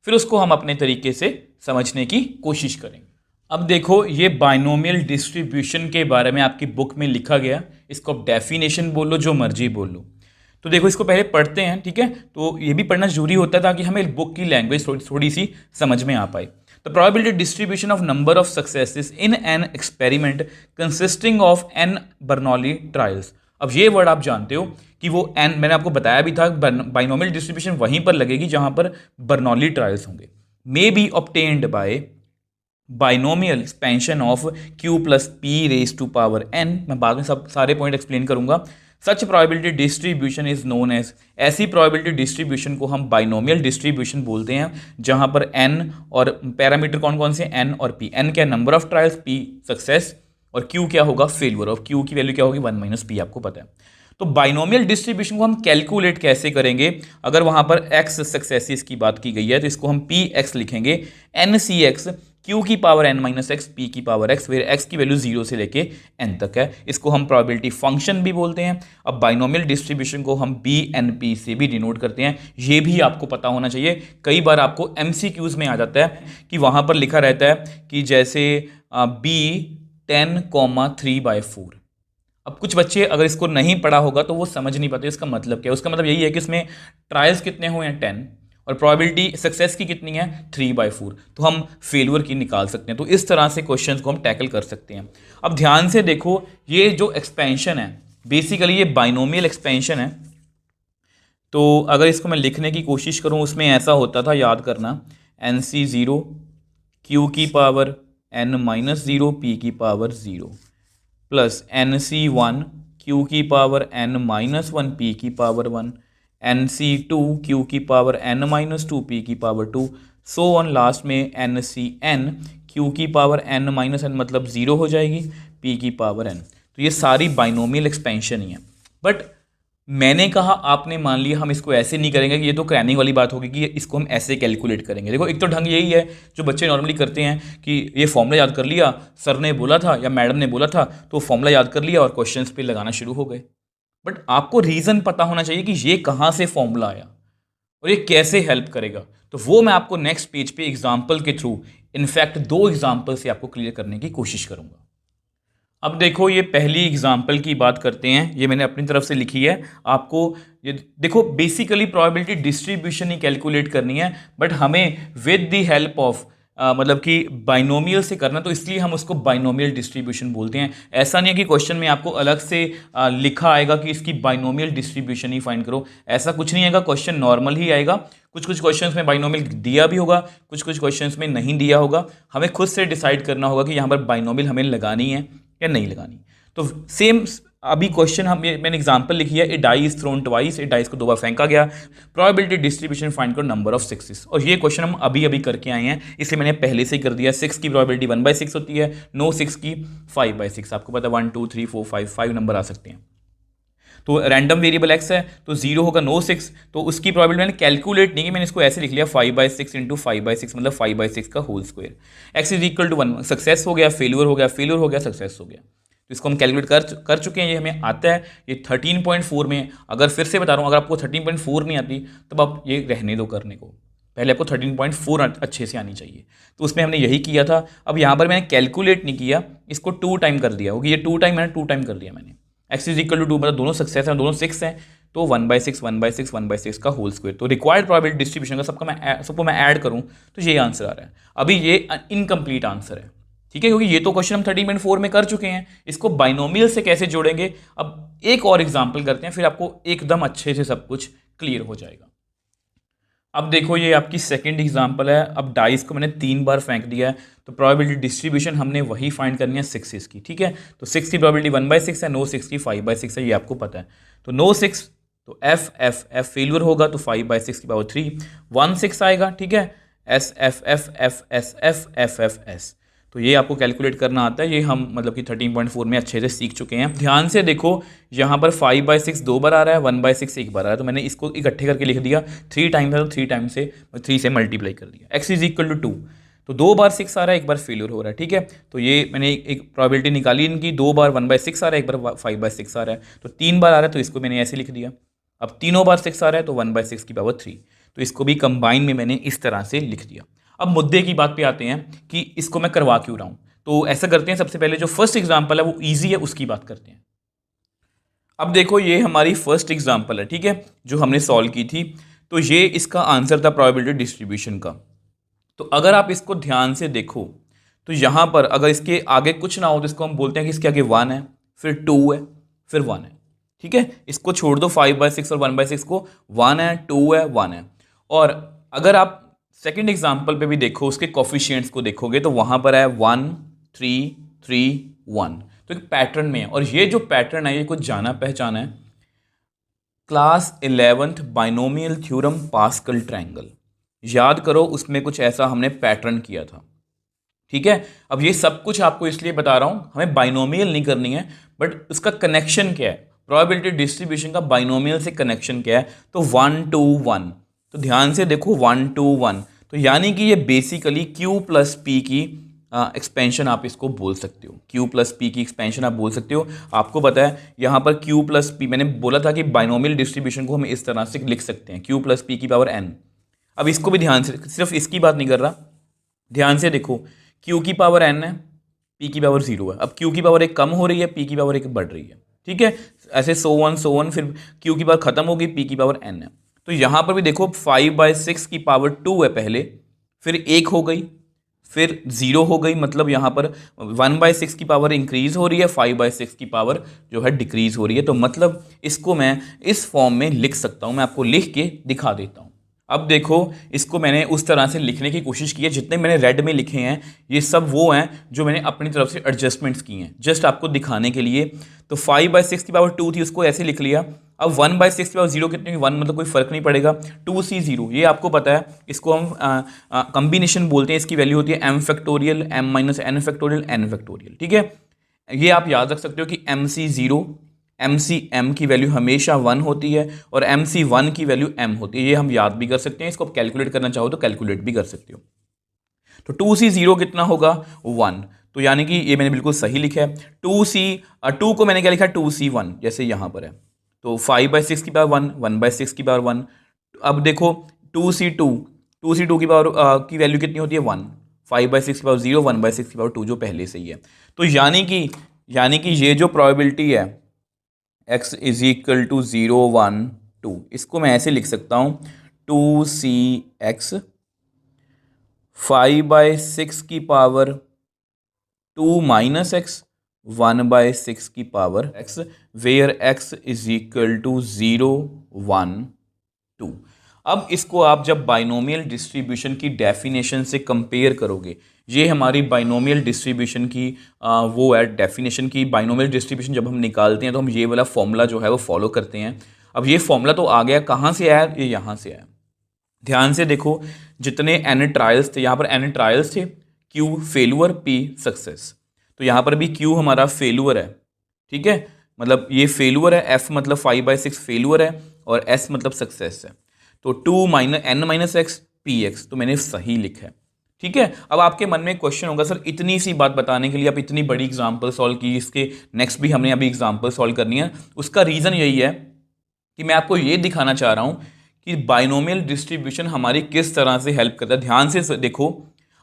फिर उसको हम अपने तरीके से समझने की कोशिश करेंगे। अब देखो ये बाइनोमियल डिस्ट्रीब्यूशन के बारे में आपकी बुक में लिखा गया, इसको आप डेफिनेशन बोलो जो मर्जी बोलो। तो देखो इसको पहले पढ़ते हैं, ठीक है। तो ये भी पढ़ना जरूरी होता है ताकि हमें बुक की लैंग्वेज थोड़ी सी समझ में आ पाए। The probability distribution of number of successes in an experiment consisting of n Bernoulli trials। अब ये वर्ड आप जानते हो कि वो n, मैंने आपको बताया भी था, बाइनोमियल डिस्ट्रीब्यूशन वहीं पर लगेगी जहां पर बर्नौली ट्रायल्स होंगे। May be obtained by binomial expansion of q plus p raise to power n। मैं बाद में सब सारे पॉइंट एक्सप्लेन करूंगा। Such probability distribution is known as, ऐसी प्रोबेबिलिटी डिस्ट्रीब्यूशन को हम बाइनोमियल डिस्ट्रीब्यूशन बोलते हैं जहां पर n और पैरामीटर कौन कौन से, n और p। n क्या, number of trials, p success, और q क्या होगा, फेलियर। और q की वैल्यू क्या होगी, 1 - p, आपको पता है। तो बाइनोमियल डिस्ट्रीब्यूशन को हम कैलकुलेट कैसे करेंगे? अगर वहां पर x सक्सेसिस की बात की गई है तो इसको हम px लिखेंगे, ncx q की पावर n - x p की पावर x, फिर x की वैल्यू 0 से लेके n तक है। इसको हम प्रोबेबिलिटी फंक्शन भी बोलते हैं। अब बाइनोमियल डिस्ट्रीब्यूशन को हम BNP से भी डिनोट करते हैं, ये भी आपको पता होना चाहिए। कई बार आपको MCQs में आ जाता है कि वहां पर लिखा रहता है कि जैसे b 10,3/4। अब कुछ बच्चे अगर इसको नहीं पढ़ा होगा तो वो समझ नहीं पाते इसका मतलब क्या है। उसका मतलब यही है कि इसमें ट्रायल्स कितने हुए हैं, 10, और प्रोबेबिलिटी सक्सेस की कितनी है, 3/4। तो हम फेलियर की निकाल सकते हैं। तो इस तरह से क्वेश्चंस को हम टैकल कर सकते हैं। अब ध्यान से देखो, ये जो एक्सपेंशन है बेसिकली ये बाइनोमियल एक्सपेंशन है। तो अगर इसको मैं लिखने की कोशिश करूं, उसमें ऐसा होता था, याद करना, NC0 q की पावर n - 0 p की पावर 0 प्लस NC1 q की पावर n - 1 p की पावर 1, NC2 q की पावर n - 2 p की पावर 2, सो ऑन लास्ट में NCn q की पावर n - n मतलब 0 हो जाएगी, p की पावर n। तो ये सारी बाइनोमियल एक्सपेंशन ही है। बट मैंने कहा, आपने मान लिया, हम इसको ऐसे नहीं करेंगे कि ये तो क्रैनिंग वाली बात होगी कि इसको हम ऐसे कैलकुलेट करेंगे। देखो एक तो ढंग यही है जो बच्चे नॉर्मली करते हैं कि ये फॉर्मूला याद कर लिया, सर ने बोला था या मैडम ने बोला था तो फॉर्मूला याद कर लिया और क्वेश्चंस पे लगाना शुरू हो गए। बट आपको रीज़न पता होना चाहिए कि ये कहाँ से फॉर्मूला आया और ये कैसे हेल्प करेगा। तो वो मैं आपको नेक्स्ट पेज पे एग्जाम्पल के थ्रू, इनफैक्ट 2 एग्जाम्पल से आपको क्लियर करने की कोशिश करूँगा। अब देखो ये पहली एग्जाम्पल की बात करते हैं, ये मैंने अपनी तरफ से लिखी है। आपको ये देखो बेसिकली प्रोबेबिलिटी डिस्ट्रीब्यूशन ही कैलकुलेट करनी है, बट हमें विद द हेल्प ऑफ मतलब कि बाइनोमियल से करना, तो इसलिए हम उसको बाइनोमियल डिस्ट्रीब्यूशन बोलते हैं। ऐसा नहीं है कि क्वेश्चन में आपको अलग से लिखा आएगा कि इसकी बाइनोमियल डिस्ट्रीब्यूशन ही फाइंड करो, ऐसा कुछ नहीं आएगा। क्वेश्चन नॉर्मल ही आएगा। कुछ कुछ क्वेश्चंस में बाइनोमियल दिया भी होगा, कुछ कुछ क्वेश्चंस में नहीं दिया होगा। हमें खुद से डिसाइड करना होगा कि यहाँ पर बाइनोमियल हमें लगानी है या नहीं लगानी। तो सेम अभी क्वेश्चन मैंने एग्जांपल लिखी है, a die is thrown twice, a dice को 2 बार फेंका गया, प्रोबेबिलिटी डिस्ट्रीब्यूशन फाइंड करो नंबर ऑफ सिक्सेस। और ये क्वेश्चन हम अभी अभी करके आए हैं, इसलिए मैंने पहले से ही कर दिया। 6 की प्रोबेबिलिटी 1/6 होती है, नो 6 की 5/6। आपको पता है 1 2 3 4 5 नंबर आ सकते हैं। तो रैंडम वेरिएबल एक्स है तो 0 होगा, नो 6, तो उसकी प्रोबेबिलिटी मैंने कैलकुलेट नहीं की, मैंने इसको ऐसे लिख लिया 5/6 इंटू 5/6 मतलब 5/6 का whole square. X is equal to 1। Success हो गया, फेल्यूर हो गया, फेल्यूर हो गया, सक्सेस हो गया। तो इसको हम कैलकुलेट कर चुके हैं, ये हमें आता है। ये 13.4 में, अगर फिर से बता रहा हूँ, अगर आपको 13.4 नहीं आती तब आप ये रहने दो करने को, पहले आपको 13.4 अच्छे से आनी चाहिए। तो उसमें हमने यही किया था। अब यहाँ पर मैंने कैलकुलेट नहीं किया, इसको 2 टाइम कर दिया, क्योंकि ये 2 टाइम मैंने 2 टाइम कर दिया मैंने। एक्स इज इक्वल टू 2 मतलब दोनों सक्सेस हैं, दोनों 6 हैं, तो 1/6 का होल स्क्वायर। तो रिक्वायर्ड प्रोबेबिलिटी डिस्ट्रीब्यूशन का सबको मैं ऐड करूँ तो ये आंसर आ रहा है। अभी ये इनकम्प्लीट आंसर है, ठीक है, क्योंकि ये तो क्वेश्चन हम 13.4 में कर चुके हैं। इसको बाइनोमियल से कैसे जोड़ेंगे, अब एक और एग्जांपल करते हैं, फिर आपको एकदम अच्छे से सब कुछ क्लियर हो जाएगा। अब देखो ये आपकी सेकंड एग्जांपल है। अब डाइस को मैंने 3 बार फेंक दिया है, तो प्रोबेबिलिटी डिस्ट्रीब्यूशन हमने वही फाइंड करनी है 6 की, ठीक है। तो 6 की प्रोबेबिलिटी 1/6 है, नो 6 की 5/6 है, ये आपको पता है। तो नो 6 तो एफ फेल्यूर होगा, तो 5/6 की पावर 3 1 6 आएगा, ठीक है। S F F F S F F F S, तो ये आपको कैलकुलेट करना आता है। ये हम मतलब कि 13.4 में अच्छे से सीख चुके हैं। ध्यान से देखो, यहाँ पर 5/6 2 बार आ रहा है, 1/6 1 बार आ रहा है, तो मैंने इसको इकट्ठे करके लिख दिया। 3 टाइम्स है तो 3 टाइम से 3 से मल्टीप्लाई कर दिया। एक्स इज इक्वल टू 2, तो 2 बार 6 आ रहा है, 1 बार फेल्यूर हो रहा है, ठीक है। तो ये मैंने एक प्रोबेबिलिटी निकाली इनकी, 2 बार 1/6 आ रहा है, 1 बार 5/6 आ रहा है, तो 3 बार आ रहा है, तो इसको मैंने ऐसे लिख दिया। अब तीनों बार 6 आ रहा है, तो 1/6 की पावर 3, तो इसको भी कंबाइन में मैंने इस तरह से लिख दिया। अब मुद्दे की बात पे आते हैं कि इसको मैं करवा क्यों रहा हूँ। तो ऐसा करते हैं, सबसे पहले जो फर्स्ट एग्जांपल है वो इजी है, उसकी बात करते हैं। अब देखो ये हमारी फर्स्ट एग्जांपल है, ठीक है, जो हमने सॉल्व की थी। तो ये इसका आंसर था प्रोबेबिलिटी डिस्ट्रीब्यूशन का। तो अगर आप इसको ध्यान से देखो, तो यहाँ पर अगर इसके आगे कुछ ना हो तो इसको हम बोलते हैं कि इसके आगे 1 है, फिर 2 है, फिर 1 है, ठीक है। इसको छोड़ दो 5/6 और 1/6 को, 1 है, 2 है, 1 है। और अगर आप सेकंड एग्जांपल पे भी देखो, उसके कोफिशिएंट्स को देखोगे तो वहाँ पर है 1 3 3 1, तो एक पैटर्न में है। और ये जो पैटर्न है ये कुछ जाना पहचाना है, class 11th binomial theorem pascal triangle, याद करो उसमें कुछ ऐसा हमने पैटर्न किया था, ठीक है। अब ये सब कुछ आपको इसलिए बता रहा हूं, हमें बाइनोमियल नहीं करनी है, बट उसका कनेक्शन क्या है, प्रोबेबिलिटी डिस्ट्रीब्यूशन का बाइनोमियल से कनेक्शन क्या है। तो 1 2 1, तो ध्यान से देखो 1 2 1, तो यानी कि ये बेसिकली Q प्लस P की एक्सपेंशन आप इसको बोल सकते हो। Q प्लस पी की एक्सपेंशन आप बोल सकते हो। आपको पता है यहाँ पर Q प्लस पी, मैंने बोला था कि बाइनोमियल डिस्ट्रीब्यूशन को हम इस तरह से लिख सकते हैं, Q प्लस पी की पावर n। अब इसको भी ध्यान से, सिर्फ इसकी बात नहीं कर रहा, ध्यान से देखो, Q की पावर n है, P की पावर 0 है। अब Q की पावर 1 कम हो रही है, P की पावर 1 बढ़ रही है, ठीक है। ऐसे सो वन, फिर Q की पावर खत्म होगी, P की पावर n है। तो यहाँ पर भी देखो 5/6 की पावर 2 है पहले, फिर 1 हो गई, फिर 0 हो गई, मतलब यहाँ पर 1/6 की पावर इंक्रीज हो रही है, 5/6 की पावर जो है डिक्रीज हो रही है। तो मतलब इसको मैं इस फॉर्म में लिख सकता हूँ, मैं आपको लिख के दिखा देता हूँ। अब देखो इसको मैंने उस तरह से लिखने की कोशिश की है, जितने मैंने रेड में लिखे हैं ये सब वो हैं जो मैंने अपनी तरफ से एडजस्टमेंट्स की हैं, जस्ट आपको दिखाने के लिए। तो 5/6 की पावर 2 थी, उसको ऐसे लिख लिया। अब 1/6 की पावर 0 कितनी, 1 मतलब कोई फर्क नहीं पड़ेगा, 2c0 ये आपको पता है। इसको हम कॉम्बिनेशन बोलते हैं, इसकी वैल्यू होती है m factorial m minus n factorial n factorial, ठीक है। ये आप याद रख सकते हो कि mc0 mcm की वैल्यू हमेशा 1 होती है और mc1 की वैल्यू m होती है, ये हम याद भी कर सकते हैं। इसको आप कैलकुलेट करना चाहो तो कैलकुलेट भी कर सकते हो। तो 2c0 कितना होगा, 1, तो यानी कि ये मैंने बिल्कुल सही लिखा है। 2 को मैंने क्या लिखा, 2c1 जैसे यहाँ पर है। तो 5/6 की पावर 1, 1/6 की पावर 1। अब देखो 2c2 की पावर की वैल्यू कितनी होती है, 1, 5/6 की पावर 0, 1/6 की पावर 2 जो पहले से ही है। तो यानी कि ये जो प्रोबेबिलिटी है x इज इक्वल टू 0 1 2, इसको मैं ऐसे लिख सकता हूँ 2cx 5/6 की पावर 2 माइनस एक्स, 1/6 की power x, where x is equal to 0, 1, 2। अब इसको आप जब बाइनोमियल डिस्ट्रीब्यूशन की डेफिनेशन से कंपेयर करोगे, ये हमारी बाइनोमियल डिस्ट्रीब्यूशन की वो है डेफिनेशन की। बाइनोमियल डिस्ट्रीब्यूशन जब हम निकालते हैं तो हम ये वाला फॉर्मूला जो है वो फॉलो करते हैं। अब ये फॉर्मूला तो आ गया, कहाँ से आया? ये यहाँ से आया। ध्यान से देखो, जितने n ट्रायल्स थे, यहाँ पर n ट्रायल्स थे, q फेलुअर, p सक्सेस। तो यहाँ पर भी q हमारा फेलुअर है, ठीक है, मतलब ये फेलुअर है, f मतलब 5/6 फेलुअर है और s मतलब सक्सेस है। तो 2 minus n minus x P x, तो मैंने सही लिखा है, ठीक है। अब आपके मन में क्वेश्चन होगा, सर इतनी सी बात बताने के लिए आप इतनी बड़ी एग्जांपल सॉल्व की, इसके नेक्स्ट भी हमने अभी एग्जांपल सॉल्व करनी है। उसका रीज़न यही है कि मैं आपको ये दिखाना चाह रहा हूँ कि बाइनोमियल डिस्ट्रीब्यूशन हमारी किस तरह से हेल्प करता है। ध्यान से देखो,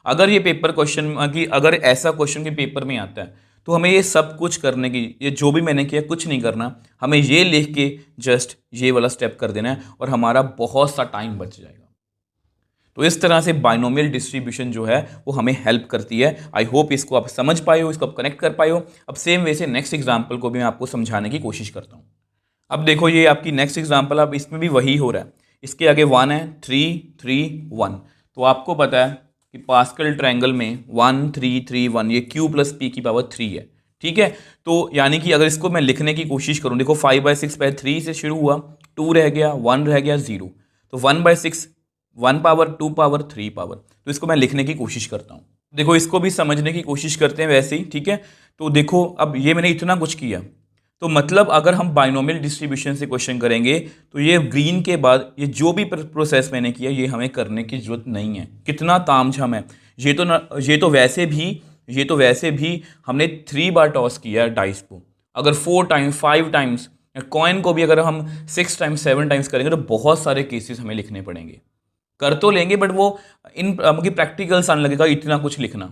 अगर ये पेपर क्वेश्चन की, अगर ऐसा क्वेश्चन के पेपर में आता है तो हमें ये सब कुछ करने की, ये जो भी मैंने किया कुछ नहीं करना, हमें ये लिख के जस्ट ये वाला स्टेप कर देना है और हमारा बहुत सा टाइम बच जाएगा। तो इस तरह से बाइनोमियल डिस्ट्रीब्यूशन जो है वो हमें हेल्प करती है। आई होप इसको आप समझ पाए हो, इसको आप कनेक्ट कर पाए हो। अब सेम वे से नेक्स्ट एग्जाम्पल को भी मैं आपको समझाने की कोशिश करता हूँ। अब देखो, ये आपकी नेक्स्ट एग्जाम्पल, अब इसमें भी वही हो रहा है। इसके आगे 1 है, 3, 3, 1। तो आपको पता है कि पास्कल ट्रायंगल में 1, 3, 3, 1 ये q प्लस p की पावर 3 है, ठीक है। तो यानी कि अगर इसको मैं लिखने की कोशिश करूं, देखो 5/6 पहले 3 से शुरू हुआ, 2 रह गया, 1 रह गया, 0। तो 1/6, 1 पावर, 2 पावर, 3 पावर। तो इसको मैं लिखने की कोशिश करता हूँ। देखो, इसको भी समझने की कोशिश करते हैं वैसे ही, ठीक है। तो देखो, अब ये मैंने इतना कुछ किया, तो मतलब अगर हम बाइनोमियल डिस्ट्रीब्यूशन से क्वेश्चन करेंगे तो ये ग्रीन के बाद ये जो भी प्रोसेस मैंने किया ये हमें करने की जरूरत नहीं है। कितना तामझाम है ये तो ये तो वैसे भी हमने 3 बार टॉस किया है डाइस को। अगर 4 टाइम्स, 5 टाइम्स, कॉइन को भी अगर हम 6 टाइम्स, 7 टाइम्स करेंगे तो बहुत सारे केसेस हमें लिखने पड़ेंगे। कर तो लेंगे बट वो इन प्रैक्टिकल्स आने लगेगा इतना कुछ लिखना।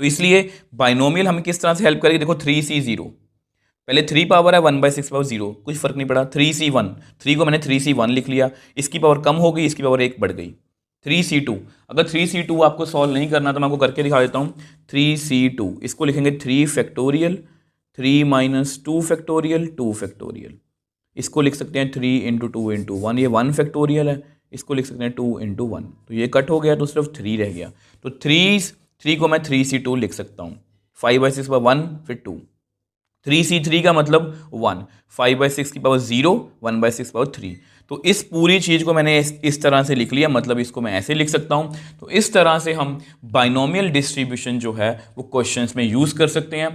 तो इसलिए बाइनोमियल हमें किस तरह से हेल्प करेगी, देखो 3c0, पहले 3 पावर है, 1/6 पावर 0, कुछ फर्क नहीं पड़ा। 3c1, 3 को मैंने 3c1 लिख लिया, इसकी पावर कम हो गई, इसकी पावर 1 बढ़ गई। 3c2, अगर 3c2 आपको सॉल्व नहीं करना तो मैं आपको करके दिखा देता हूँ। 3c2 इसको लिखेंगे 3 फैक्टोरियल, 3 माइनस 2 फैक्टोरियल, 2 फैक्टोरियल। इसको लिख सकते हैं 3 इंटू 2 इंटू 1, ये 1 फैक्टोरियल है। इसको लिख सकते हैं 2 इंटू 1, तो ये कट हो गया तो सिर्फ 3 रह गया। तो 3 को मैं 3c2 लिख सकता हूँ। 5/6 पर 1, फिर 2, 3c3 का मतलब 1, 5/6 की पावर 0, 1/6 पावर 3। तो इस पूरी चीज़ को मैंने इस तरह से लिख लिया, मतलब इसको मैं ऐसे लिख सकता हूँ। तो इस तरह से हम बाइनोमियल डिस्ट्रीब्यूशन जो है वो क्वेश्चंस में यूज़ कर सकते हैं।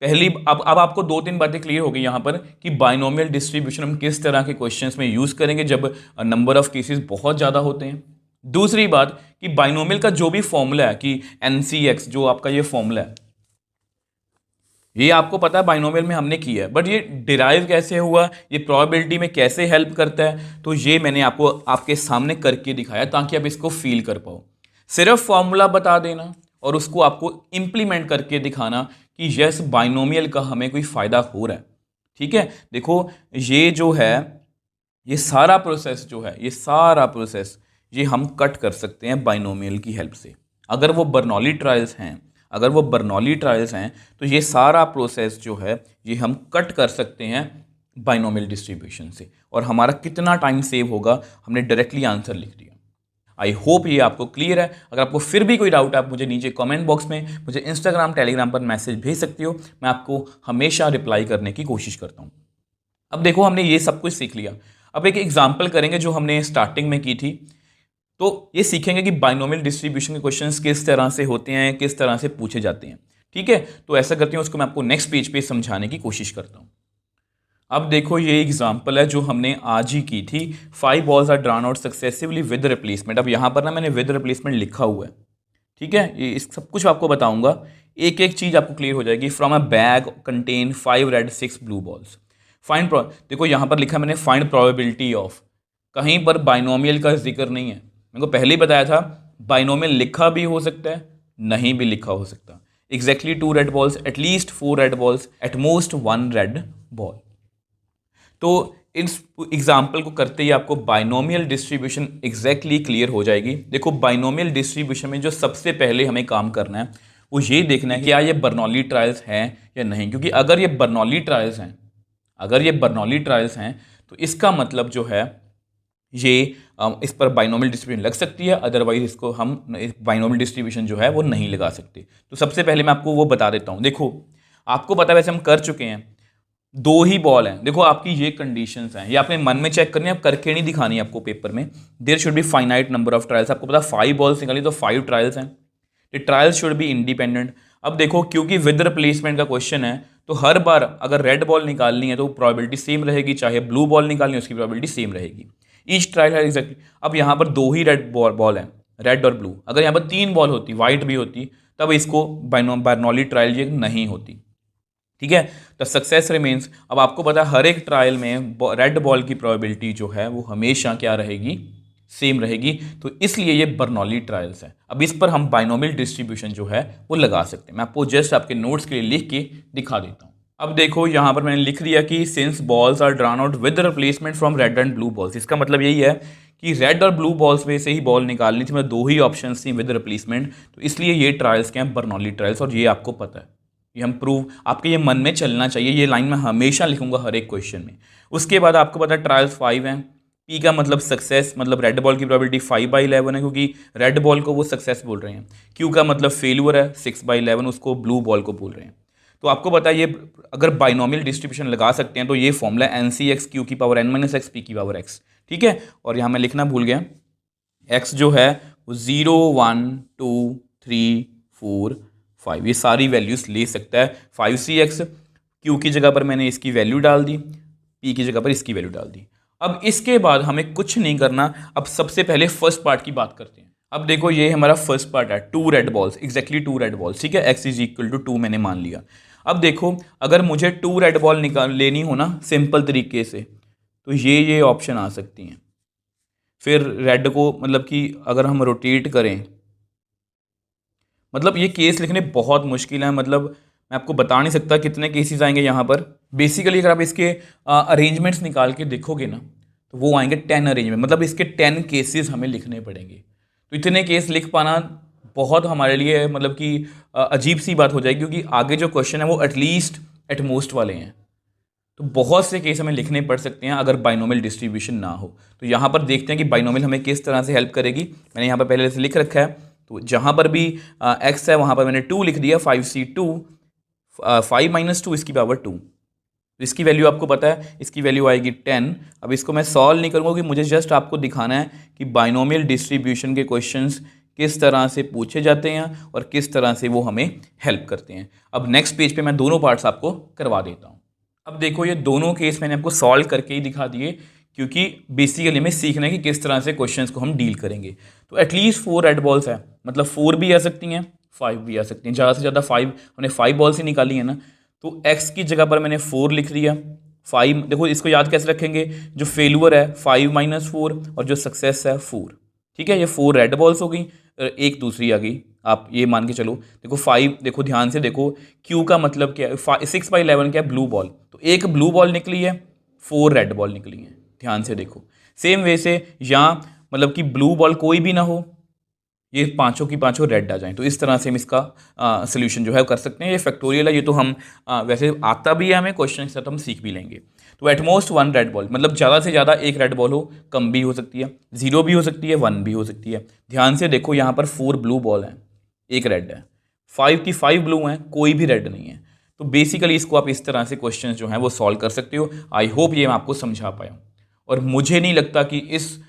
पहली, अब आपको 2-3 बातें क्लियर हो गई यहाँ पर कि बाइनोमियल डिस्ट्रीब्यूशन हम किस तरह के क्वेश्चंस में यूज़ करेंगे जब नंबर ऑफ केसेस बहुत ज़्यादा होते हैं। दूसरी बात कि बाइनोमियल का जो भी फॉर्मूला है कि NCX, जो आपका ये फॉर्मूला है, ये आपको पता है बाइनोमियल में हमने किया है, बट ये डिराइव कैसे हुआ, ये प्रोबेबिलिटी में कैसे हेल्प करता है, तो ये मैंने आपको आपके सामने करके दिखाया ताकि आप इसको फील कर पाओ। सिर्फ फॉर्मूला बता देना और उसको आपको इंप्लीमेंट करके दिखाना कि यस बाइनोमियल का हमें कोई फ़ायदा हो रहा है, ठीक है। देखो, ये जो है, ये सारा प्रोसेस जो है, ये सारा प्रोसेस ये हम कट कर सकते हैं बाइनोमियल की हेल्प से। अगर वो बर्नौली ट्रायल्स हैं तो ये सारा प्रोसेस जो है ये हम कट कर सकते हैं बाइनोमियल डिस्ट्रीब्यूशन से, और हमारा कितना टाइम सेव होगा, हमने डायरेक्टली आंसर लिख दिया। आई होप ये आपको क्लियर है। अगर आपको फिर भी कोई डाउट है, आप मुझे नीचे कमेंट बॉक्स में, मुझे इंस्टाग्राम, टेलीग्राम पर मैसेज भेज सकते हो, मैं आपको हमेशा रिप्लाई करने की कोशिश करता हूँ। अब देखो, हमने ये सब कुछ सीख लिया। अब एक एग्जाम्पल करेंगे जो हमने स्टार्टिंग में की थी। तो ये सीखेंगे कि बाइनोमियल डिस्ट्रीब्यूशन के क्वेश्चंस किस तरह से होते हैं, किस तरह से पूछे जाते हैं, ठीक है। तो ऐसा करते हैं, उसको मैं आपको नेक्स्ट पेज पे समझाने की कोशिश करता हूँ। अब देखो, ये एग्जाम्पल है जो हमने आज ही की थी। 5 balls are drawn out successively with replacement. अब यहाँ पर ना मैंने विद रिप्लेसमेंट लिखा हुआ है, ठीक है। ये इस सब कुछ आपको बताऊंगा, एक एक चीज़ आपको क्लियर हो जाएगी। From a bag contain 5 red 6 blue balls. Find, देखो यहाँ पर लिखा मैंने फाइंड प्रोबेबिलिटी ऑफ, कहीं पर बाइनोमियल का जिक्र नहीं है। मेरे को पहले ही बताया था बाइनोमियल लिखा भी हो सकता है, नहीं भी लिखा हो सकता। Exactly 2 red balls, at least 4 red balls, at most 1 red ball. तो इस एग्जाम्पल को करते ही आपको बाइनोमियल डिस्ट्रीब्यूशन एग्जैक्टली क्लियर हो जाएगी। देखो बाइनोमियल डिस्ट्रीब्यूशन में जो सबसे पहले हमें काम करना है वो ये देखना है कि क्या ये बर्नौली ट्रायल्स हैं या नहीं, क्योंकि अगर ये बर्नौली ट्रायल्स हैं तो इसका मतलब जो है ये इस पर बाइनोमियल डिस्ट्रीब्यूशन लग सकती है, अदरवाइज इसको हम बाइनोमियल डिस्ट्रीब्यूशन जो है वो नहीं लगा सकते। तो सबसे पहले मैं आपको वो बता देता हूँ। देखो आपको पता है, वैसे हम कर चुके हैं, दो ही बॉल हैं। देखो आपकी ये कंडीशंस हैं, ये आपने मन में चेक करनी है, आप करके नहीं दिखानी है आपको पेपर में। There should be finite number of trials. आपको पता 5 बॉल्स निकाली तो 5 ट्रायल्स हैं। ये ट्रायल्स शुड बी इंडिपेंडेंट। अब देखो क्योंकि विद रिप्लेसमेंट का क्वेश्चन है तो हर बार अगर रेड बॉल निकालनी है तो प्रोबेबिलिटी सेम रहेगी, चाहे ब्लू बॉल निकालनी है उसकी प्रोबेबिलिटी सेम रहेगी। ईच ट्रायल है एग्जैक्टली। अब यहाँ पर 2 ही रेड बॉल है, रेड और ब्लू। अगर यहाँ पर 3 बॉल होती, व्हाइट भी होती, तब इसको बर्नौली ट्रायल ये नहीं होती। ठीक है, तो सक्सेस रिमेन्स। अब आपको पता है हर एक ट्रायल में रेड बॉल की प्रोबेबिलिटी जो है वो हमेशा क्या रहेगी, सेम रहेगी। तो इसलिए ये बर्नौली ट्रायल्स है। अब इस पर हम बाइनोमियल डिस्ट्रीब्यूशन जो है वो लगा सकते हैं। मैं आपको जस्ट आपके नोट्स के लिए लिख के दिखा देता हूँ। अब देखो यहाँ पर मैंने लिख दिया कि since balls are drawn out with replacement from red and blue balls. इसका मतलब यही है कि रेड और ब्लू बॉल्स में से ही बॉल निकालनी थी, मतलब 2 ही ऑप्शन थी विद रिप्लेसमेंट। तो इसलिए ये ट्रायल्स क्या हैं, बर्नौली ट्रायल्स। और ये आपको पता है, ये हम प्रूव, आपके ये मन में चलना चाहिए। ये लाइन मैं हमेशा लिखूंगा हर एक क्वेश्चन में। उसके बाद आपको पता है ट्रायल्स 5 हैं। पी का मतलब सक्सेस, मतलब रेड बॉल की प्रोबेबिलिटी 5/11 है, क्योंकि रेड बॉल को वो सक्सेस बोल रहे हैं। क्यू का मतलब फेल्यूर है, 6/11, उसको ब्लू बॉल को बोल रहे हैं। तो आपको पता है ये अगर बाइनोमियल डिस्ट्रीब्यूशन लगा सकते हैं तो ये फॉर्मूला NCX Q की पावर n - x P की पावर x। ठीक है, और यहाँ मैं लिखना भूल गया, x जो है वो 0 1 2 3 4 5 ये सारी वैल्यूज ले सकता है। 5CX Q की जगह पर मैंने इसकी वैल्यू डाल दी, P की जगह पर इसकी वैल्यू डाल दी। अब इसके बाद हमें कुछ नहीं करना। अब सबसे पहले फर्स्ट पार्ट की बात करते हैं। अब देखो ये हमारा फर्स्ट पार्ट है, 2 red balls, exactly 2 red balls. ठीक है, x = 2 मैंने मान लिया। अब देखो अगर मुझे 2 रेड बॉल लेनी हो ना सिंपल तरीके से, तो ये ऑप्शन आ सकती हैं। फिर रेड को मतलब कि अगर हम रोटेट करें, मतलब ये केस लिखने बहुत मुश्किल है, मतलब मैं आपको बता नहीं सकता कितने केसेस आएंगे यहाँ पर। बेसिकली अगर आप इसके अरेंजमेंट्स निकाल के देखोगे ना तो वो आएंगे 10 अरेंजमेंट, मतलब इसके 10 केसेस हमें लिखने पड़ेंगे। तो इतने केस लिख पाना बहुत हमारे लिए मतलब कि अजीब सी बात हो जाएगी, क्योंकि आगे जो क्वेश्चन है वो एटलीस्ट एटमोस्ट वाले हैं। तो बहुत से केस हमें लिखने पड़ सकते हैं अगर बाइनोमियल डिस्ट्रीब्यूशन ना हो। तो यहाँ पर देखते हैं कि बाइनोमियल हमें किस तरह से हेल्प करेगी। मैंने यहाँ पर पहले से लिख रखा है, तो जहाँ पर भी x है वहाँ पर मैंने 2 लिख दिया। 5C2 5 - 2 इसकी पावर 2। तो इसकी वैल्यू आपको पता है, इसकी वैल्यू आएगी 10। अब इसको मैं सॉल्व नहीं करूँगा कि मुझे जस्ट आपको दिखाना है कि बाइनोमियल डिस्ट्रीब्यूशन के क्वेश्चंस किस तरह से पूछे जाते हैं और किस तरह से वो हमें हेल्प करते हैं। अब नेक्स्ट पेज पे मैं दोनों पार्ट्स आपको करवा देता हूँ। अब देखो ये दोनों केस मैंने आपको सॉल्व करके ही दिखा दिए, क्योंकि बेसिकली हमें सीखना है कि किस तरह से क्वेश्चंस को हम डील करेंगे। तो एटलीस्ट 4 रेड बॉल्स है, मतलब 4 भी आ सकती हैं, 5 भी आ सकती हैं। ज़्यादा से ज़्यादा 5, हमने 5 बॉल्स ही निकाली है ना, तो x की जगह पर मैंने 4 लिख दिया। 5 देखो इसको याद कैसे रखेंगे, जो फेलुअर है 5 - 4 और जो सक्सेस है 4। ठीक है, ये 4 रेड बॉल्स हो गई, एक दूसरी आ गई। आप ये मान के चलो, देखो 5, देखो ध्यान से देखो, Q का मतलब क्या है, 6/11 क्या है, ब्लू बॉल। तो एक ब्लू बॉल निकली है, 4 रेड बॉल निकली है। ध्यान से देखो, सेम वे से यहाँ मतलब कि ब्लू बॉल कोई भी ना हो, ये पांचों की पांचों रेड आ जाएं। तो इस तरह से हम इसका सोल्यूशन जो है कर सकते हैं। ये फैक्टोरियल है, ये तो हम वैसे आता भी है हमें, क्वेश्चन के साथ हम सीख भी लेंगे। तो एटमोस्ट 1 रेड बॉल, मतलब ज़्यादा से ज़्यादा एक रेड बॉल हो, कम भी हो सकती है, 0 भी हो सकती है, 1 भी हो सकती है। ध्यान से देखो यहाँ पर 4 ब्लू बॉल हैं, एक रेड है, 5 की 5 ब्लू हैं, कोई भी रेड नहीं है। तो बेसिकली इसको आप इस तरह से क्वेश्चन जो हैं वो सॉल्व कर सकते हो। आई होप ये मैं आपको समझा पाया, और मुझे नहीं लगता कि इस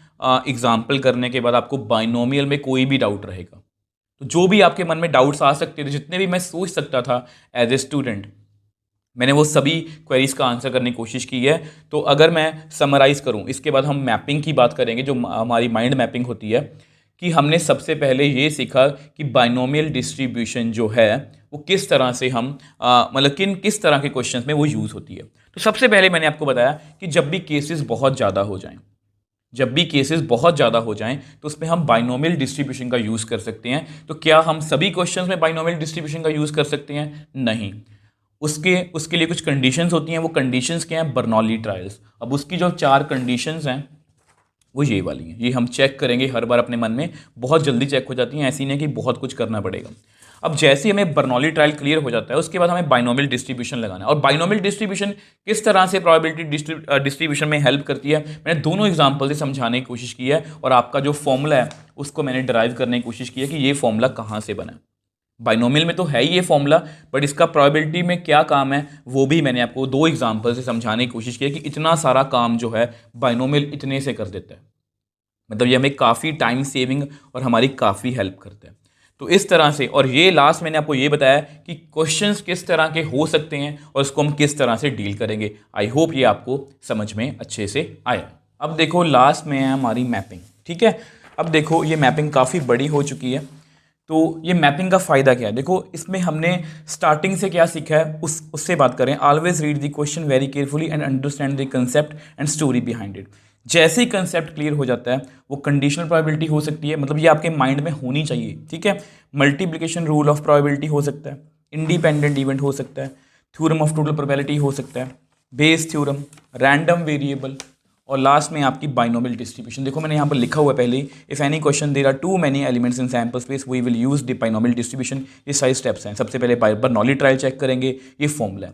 एग्जाम्पल करने के बाद आपको बाइनोमियल में कोई भी डाउट रहेगा। तो जो भी आपके मन में डाउट्स आ सकते थे, जितने भी मैं सोच सकता था एज ए स्टूडेंट, मैंने वो सभी क्वेरीज का आंसर करने की कोशिश की है। तो अगर मैं समराइज करूं, इसके बाद हम मैपिंग की बात करेंगे, जो हमारी माइंड मैपिंग होती है, कि हमने सबसे पहले ये सीखा कि बाइनोमियल डिस्ट्रीब्यूशन जो है वो किस तरह से हम मतलब किस तरह के क्वेश्चंस में वो यूज़ होती है। तो सबसे पहले मैंने आपको बताया कि जब भी केसेस बहुत ज़्यादा हो जाएं, तो उसमें हम बाइनोमियल डिस्ट्रीब्यूशन का यूज़ कर सकते हैं। तो क्या हम सभी क्वेश्चंस में बाइनोमियल डिस्ट्रीब्यूशन का यूज़ कर सकते हैं? नहीं। उसके लिए कुछ कंडीशंस होती हैं। वो कंडीशंस क्या हैं? Bernoulli trials. अब उसकी जो 4 कंडीशंस हैं वो ये वाली हैं। ये हम चेक करेंगे हर बार अपने मन में, बहुत जल्दी चेक हो जाती हैं, ऐसी नहीं कि बहुत कुछ करना पड़ेगा। अब जैसे ही हमें बर्नौली ट्रायल क्लियर हो जाता है उसके बाद हमें बाइनोमियल डिस्ट्रीब्यूशन लगाना है। और बाइनोमियल डिस्ट्रीब्यूशन किस तरह से प्रोबेबिलिटी डिस्ट्रीब्यूशन में हेल्प करती है, मैंने दोनों एग्जाम्पल से समझाने की कोशिश की है। और आपका जो फॉर्मूला है उसको मैंने डिराइव करने की कोशिश की है कि ये फॉर्मूला कहाँ से बना है। बाइनोमियल में तो है ही ये फॉर्मूला, बट इसका प्रोबेबिलिटी में क्या काम है वो भी मैंने आपको 2 एग्जाम्पल से समझाने की कोशिश की है कि इतना सारा काम जो है बाइनोमियल इतने से कर देता है। मतलब ये हमें काफ़ी टाइम सेविंग और हमारी काफ़ी हेल्प करता है। तो इस तरह से, और ये लास्ट मैंने आपको ये बताया कि क्वेश्चंस किस तरह के हो सकते हैं और इसको हम किस तरह से डील करेंगे। आई होप ये आपको समझ में अच्छे से आया। अब देखो लास्ट में है हमारी मैपिंग, ठीक है। अब देखो ये मैपिंग काफ़ी बड़ी हो चुकी है, तो ये मैपिंग का फ़ायदा क्या है? देखो इसमें हमने स्टार्टिंग से क्या सीखा है उससे बात करें। Always read the question very carefully and understand the concept and story behind it. जैसे ही कंसेप्ट क्लियर हो जाता है वो कंडीशनल प्रोबेबिलिटी हो सकती है, मतलब ये आपके माइंड में होनी चाहिए, ठीक है। मल्टीप्लिकेशन रूल ऑफ प्रोबेबिलिटी हो सकता है, इंडिपेंडेंट इवेंट हो सकता है, थ्योरम ऑफ टोटल प्रोबेबिलिटी हो सकता है, बेस थ्योरम, रैंडम वेरिएबल, और लास्ट में आपकी बाइनोमियल डिस्ट्रीब्यूशन। देखो मैंने यहाँ पर लिखा हुआ है पहले ही, if any question there are too many elements in sample space we will use the binomial distribution. ये सारे स्टेप्स हैं। सबसे पहले बर्नौली ट्रायल चेक करेंगे, ये फॉर्मूला है।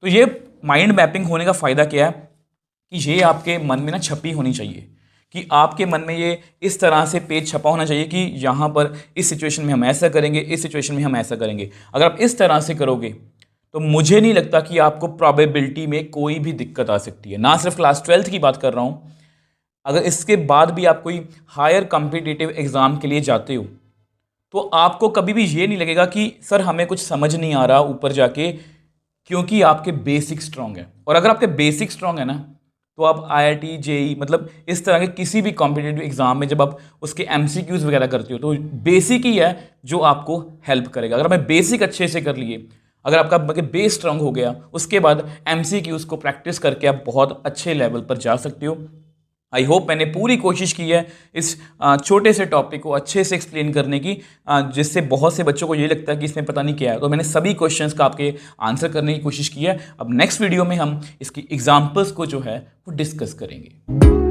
तो ये माइंड मैपिंग होने का फ़ायदा क्या है कि ये आपके मन में ना छपी होनी चाहिए, कि आपके मन में ये इस तरह से पेज छपा होना चाहिए कि यहाँ पर इस सिचुएशन में हम ऐसा करेंगे, इस सिचुएशन में हम ऐसा करेंगे। अगर आप इस तरह से करोगे तो मुझे नहीं लगता कि आपको प्रोबेबिलिटी में कोई भी दिक्कत आ सकती है। ना सिर्फ क्लास 12th की बात कर रहा हूँ, अगर इसके बाद भी आप कोई हायर कॉम्पिटिटिव एग्ज़ाम के लिए जाते हो तो आपको कभी भी ये नहीं लगेगा कि सर हमें कुछ समझ नहीं आ रहा ऊपर जाके, क्योंकि आपके बेसिक स्ट्रांग है। और अगर आपके बेसिक स्ट्रांग है ना तो आप IIT JEE मतलब इस तरह के किसी भी कॉम्पिटिटिव एग्जाम में जब आप उसके MCQs वगैरह करते हो तो बेसिक ही है जो आपको हेल्प करेगा। अगर हमें बेसिक अच्छे से कर लिए, अगर आपका बेस स्ट्रांग हो गया, उसके बाद MCQs को प्रैक्टिस करके आप बहुत अच्छे लेवल पर जा सकते हो। आई होप मैंने पूरी कोशिश की है इस छोटे से टॉपिक को अच्छे से एक्सप्लेन करने की, जिससे बहुत से बच्चों को ये लगता है कि इसमें पता नहीं क्या है। तो मैंने सभी क्वेश्चंस का आपके आंसर करने की कोशिश की है। अब नेक्स्ट वीडियो में हम इसकी एग्जांपल्स को जो है वो डिस्कस करेंगे।